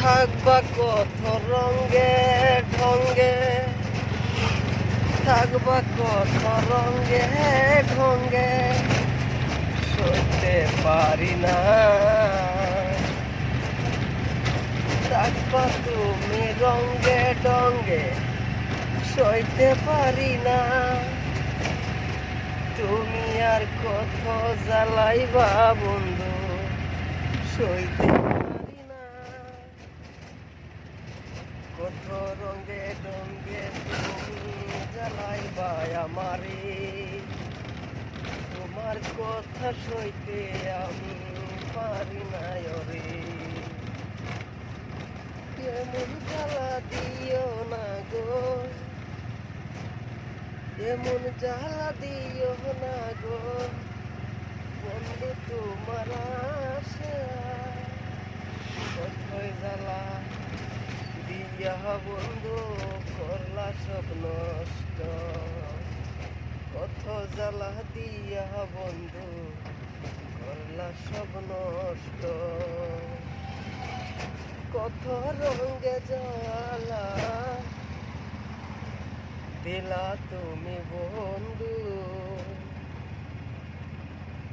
থাকবা কত রঙ্গে ঢঙ্গে, থাকবা কত রঙ্গে ঢঙ্গে, সইতে পারি না। থাকবা তুমি রঙ্গে ডঙ্গে, সইতে পারি না। তুমি আর কত জ্বালাইবা বন্ধু, সইতে পারি না। কত রঙে রঙে তুমি জ্বালাইবা আমারে, তোমার কথা সইতে আমি পারি না রে। এমন জ্বালা দিও না গো, এমন জ্বালা দিও না গো বন্ধু, তোমার আশা কতই জ্বালা দিয়া বন্ধু করলা সব নষ্ট। কত জ্বালা দিয়া বন্ধু করলা সব নষ্ট। কত রঙে জ্বালা দিলা তুমি বন্ধু।